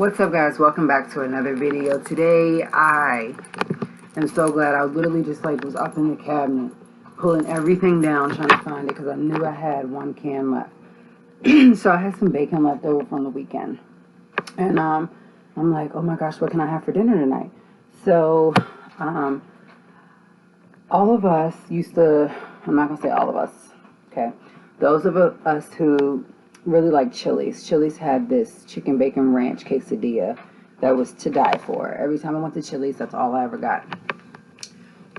What's up, guys? Welcome back to another video. Today I am so glad I literally just was up in the cabinet pulling everything down trying to find it because I knew I had one can left. So I had some bacon left over from the weekend, and I'm like, oh my gosh, what can I have for dinner tonight? So all of us used to, I'm not gonna say all of us, okay, those of us who really like Chili's. Chili's had this chicken bacon ranch quesadilla that was to die for. Every time I went to Chili's, that's all I ever got.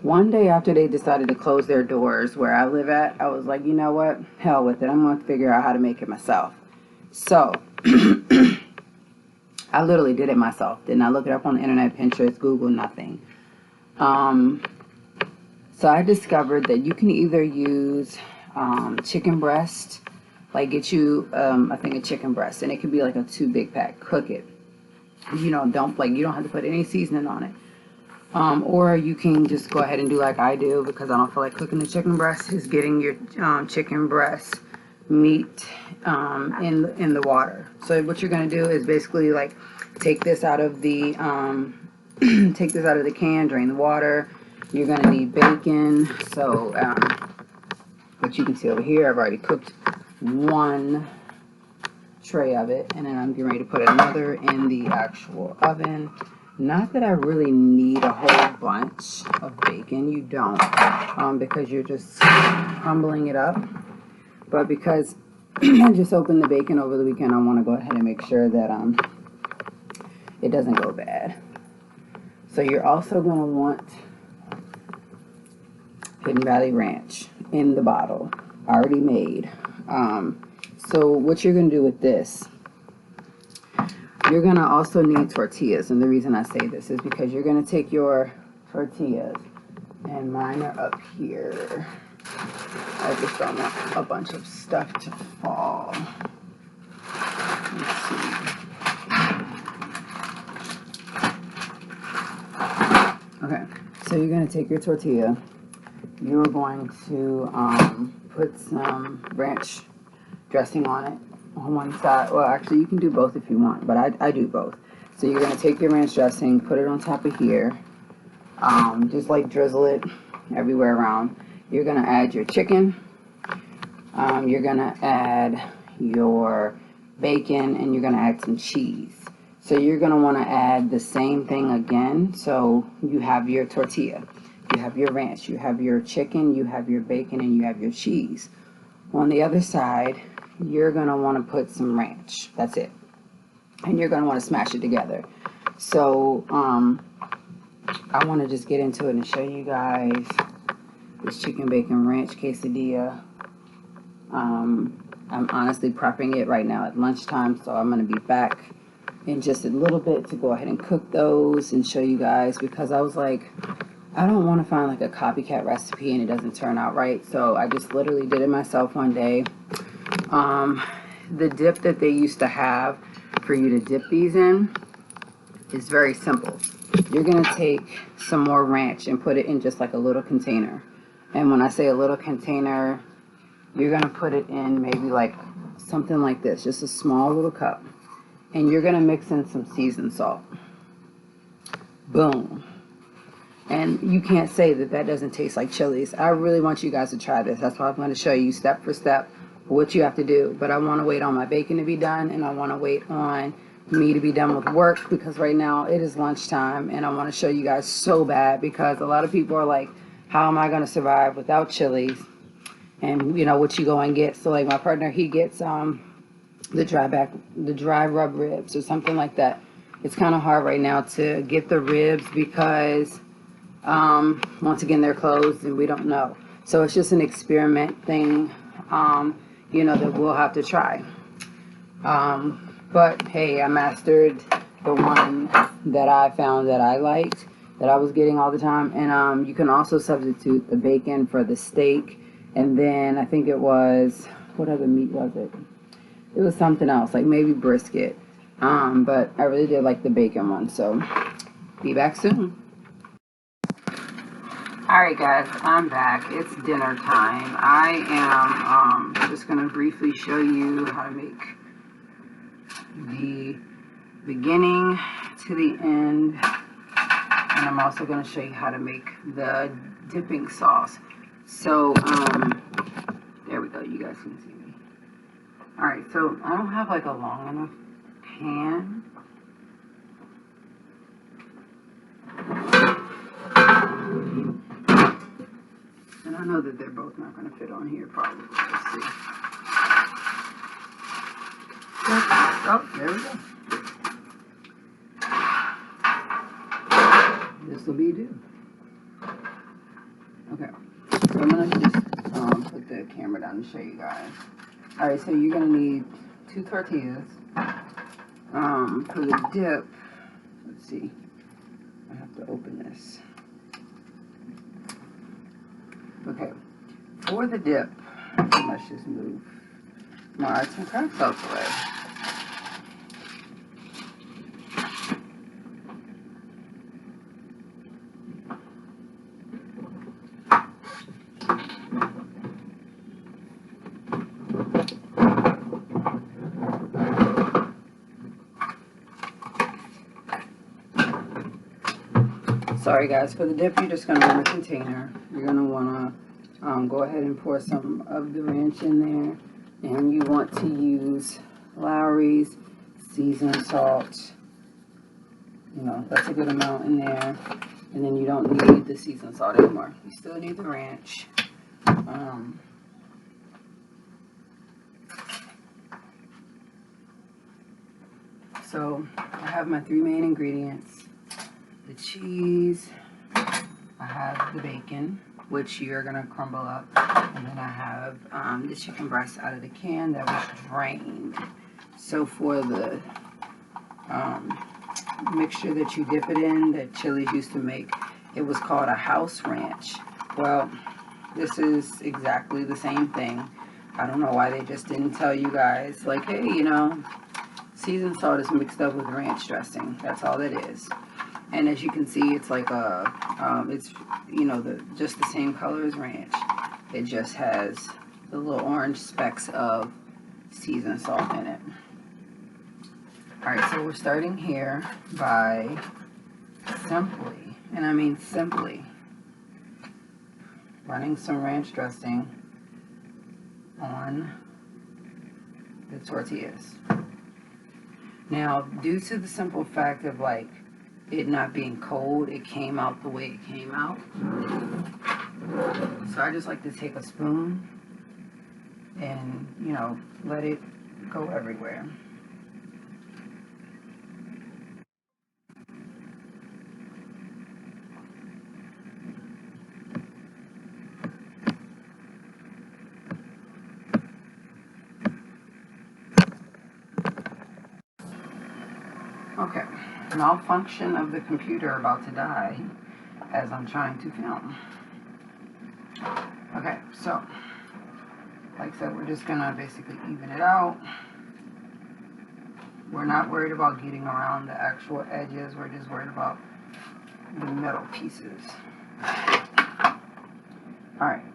One day after they decided to close their doors where I live at, I was like, you know what? Hell with it. I'm going to figure out how to make it myself. So, I literally did it myself. Did not look it up on the internet, Pinterest, Google, nothing. So I discovered that you can either use chicken breast, like get you I think a chicken breast, and it could be like a 2 big pack. Cook it. You know, you don't have to put any seasoning on it. Or you can just go ahead and do like I do, because I don't feel like cooking the chicken breast, is getting your chicken breast meat in the water. So what you're gonna do is basically like take this out of the take this out of the can, drain the water. You're gonna need bacon. So what you can see over here, I've already cooked one tray of it, and then I'm getting ready to put another in the actual oven. Not that I really need a whole bunch of bacon, you don't, because you're just crumbling it up. But because I just opened the bacon over the weekend, I want to go ahead and make sure that it doesn't go bad. So you're also going to want Hidden Valley Ranch in the bottle, already made. So what you're going to do with this, you're going to also need tortillas. And the reason I say this is because you're going to take your tortillas, and mine are up here. I just don't want a bunch of stuff to fall. Let's see. Okay, so you're going to take your tortilla. You're going to put some ranch dressing on it on one side. Well, actually, you can do both if you want, but I do both. So you're going to take your ranch dressing, put it on top of here, just like drizzle it everywhere around. You're going to add your chicken. You're going to add your bacon, and you're going to add some cheese. So you're going to want to add the same thing again. So you have your tortilla, you have your ranch, you have your chicken, you have your bacon, and you have your cheese. On the other side, you're going to want to put some ranch. That's it. And you're going to want to smash it together. So I want to just get into it and show you guys this chicken bacon ranch quesadilla. I'm honestly prepping it right now at lunchtime, so I'm going to be back in just a little bit to go ahead and cook those and show you guys, because I was like, I don't want to find like a copycat recipe and it doesn't turn out right. So I just literally did it myself one day. The dip that they used to have for you to dip these in is very simple. You're going to take some more ranch and put it in just like a little container. And when I say a little container, you're going to put it in maybe like something like this, just a small little cup. And you're going to mix in some seasoned salt. Boom. And you can't say that that doesn't taste like Chili's. I really want you guys to try this. That's why I'm going to show you step for step what you have to do. But I want to wait on my bacon to be done, and I want to wait on me to be done with work, because right now it is lunchtime, and I want to show you guys so bad, because a lot of people are like, how am I going to survive without Chili's? And you know what you go and get. So like my partner, he gets the dry rub ribs or something like that. It's kind of hard right now to get the ribs because once again they're closed and we don't know. So it's just an experiment thing, you know, that we'll have to try. But hey, I mastered the one that I found that I liked, that I was getting all the time. And you can also substitute the bacon for the steak. And then I think it was, what other meat was it? It was something else, like maybe brisket. But I really did like the bacon one. So be back soon. Alright guys, I'm back. It's dinner time. I am just going to briefly show you how to make the beginning to the end. And I'm also going to show you how to make the dipping sauce. So, there we go. You guys can see me. Alright, so I don't have like a long enough pan. And I know that they're both not going to fit on here probably. Let's see. Oh, there we go. This will be due. Okay. So I'm going to just put the camera down to show you guys. Alright, so you're going to need 2 tortillas. For the dip, let's see. I have to open this. Okay. For the dip, let's just move my arts and crafts out the way. Sorry guys, for the dip you're just going to want a container. You're going to want to go ahead and pour some of the ranch in there. And you want to use Lowry's seasoned salt. You know, that's a good amount in there. And then you don't need the seasoned salt anymore. You still need the ranch. So I have my 3 main ingredients. The cheese, I have the bacon, which you're going to crumble up, and then I have the chicken breast out of the can that was drained. So for the mixture that you dip it in, that Chili's used to make, it was called a house ranch. Well, this is exactly the same thing. I don't know why they just didn't tell you guys, like, hey, you know, seasoned salt is mixed up with ranch dressing. That's all it is. And as you can see, it's like a, it's, you know, just the same color as ranch. It just has the little orange specks of seasoned salt in it. Alright, so we're starting here by simply, and I mean simply, running some ranch dressing on the tortillas. Now, due to the simple fact of like it not being cold, it came out the way it came out. So I just like to take a spoon and, you know, let it go everywhere. Okay, malfunction of the computer about to die as I'm trying to film. Okay, so like I said, we're just gonna basically even it out. We're not worried about getting around the actual edges, we're just worried about the middle pieces. Alright,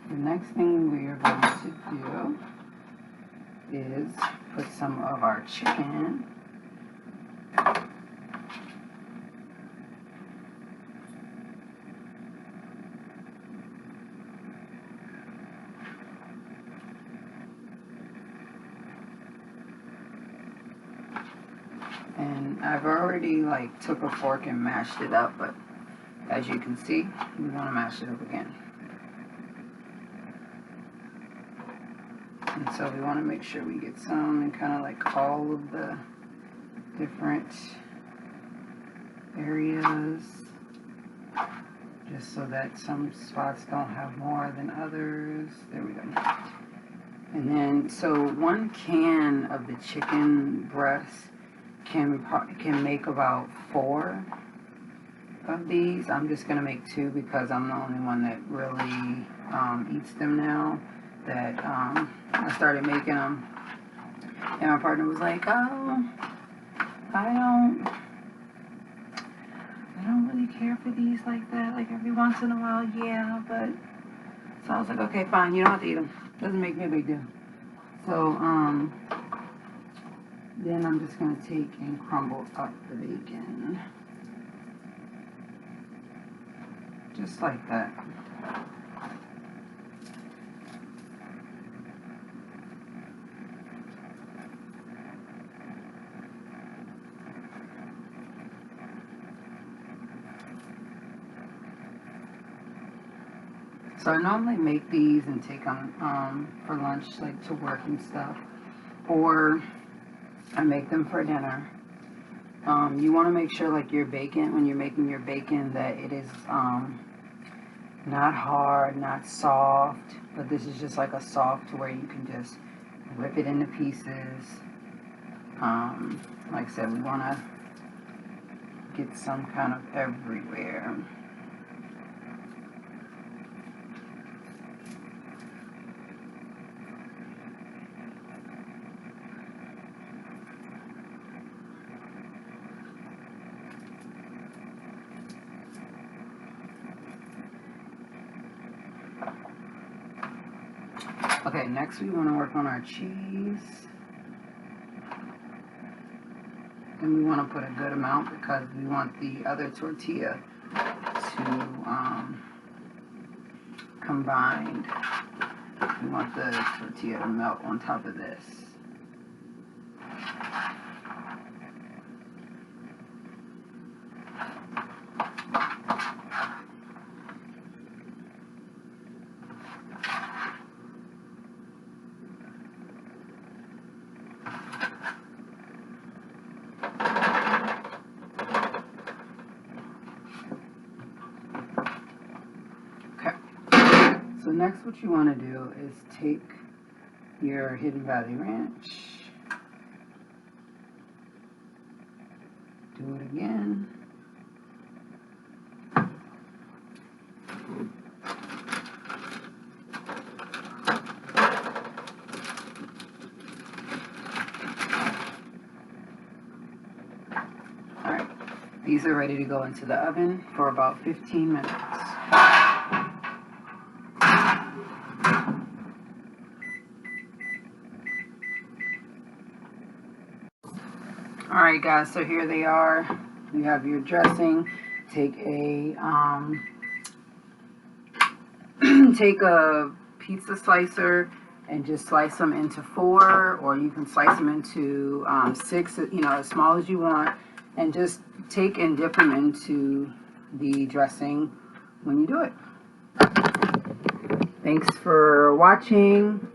the next thing we are going to do is put some of our chicken and I've already like took a fork and mashed it up, but as you can see, we want to mash it up again. And so we want to make sure we get some and kind of like all of the different areas, just so that some spots don't have more than others. There we go. And then, so 1 can of the chicken breast can make about 4 of these. I'm just gonna make 2 because I'm the only one that really eats them now. That I started making them, and my partner was like, "Oh, I don't really care for these like that. Like every once in a while, yeah, but." So I was like, "Okay, fine. You don't have to eat them. Doesn't make me a big deal." So Then I'm just going to take and crumble up the bacon. Just like that. So I normally make these and take them for lunch, like to work and stuff. Or I make them for dinner. You want to make sure, like, your bacon, when you're making your bacon, that it is not hard, not soft, but this is just like a soft to where you can just rip it into pieces. Like I said, we want to get some kind of everywhere. Okay, next we want to work on our cheese. And we want to put a good amount because we want the other tortilla to combine. We want the tortilla to melt on top of this. So next what you want to do is take your Hidden Valley Ranch, do it again, alright, these are ready to go into the oven for about 15 minutes. Alright guys, so here they are. You have your dressing. Take a take a pizza slicer and just slice them into 4, or you can slice them into 6, you know, as small as you want, and just take and dip them into the dressing when you do it. Thanks for watching.